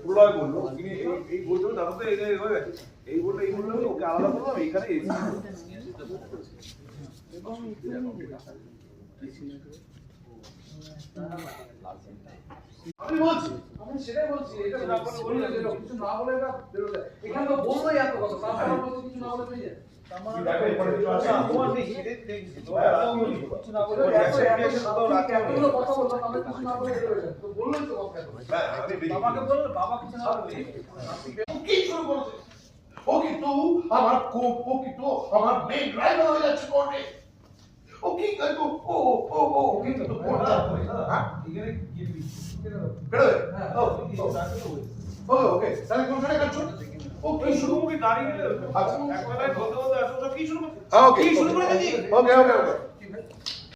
প্রলয় বললো এই বলতে দাদা তো হয়ে গেছে এই বললো ওকে আলাদা করলাম এইখানে আমি বলছি আমি সেটাই বলছি এটা না বলে কিছু না বলে এটা বেরো যায় এখানে তো বললোই এত কথা তারপর বলছি কিছু না বলে বেরিয়ে যায় দেখো এরপরে কিছু আছে তোমার নেই সেটা দেখছি তো কিছু না বলে এত কথা বললাম আমি কিছু না বলে বেরিয়ে যায় তো বললেন তো কথা বাবাকে বললে বাবা কিছু না বলে কি শুরু করেছে ও কিন্তু আমার ও কিন্তু আমার মেন ড্রাইভার হয়ে যাচ্ছে কোর্টে ও কি করব ও কিন্তু তো কোর্টে হ্যাঁ এখানে কি বেরো হ্যাঁ ওকে তাহলে কোনখানে কাজ চলছে ও কি শুরু করে দাঁড়িয়ে আচ্ছা একটা লাইন বলতে বলতে আসো সব কি শুরু করছে ওকে ওকে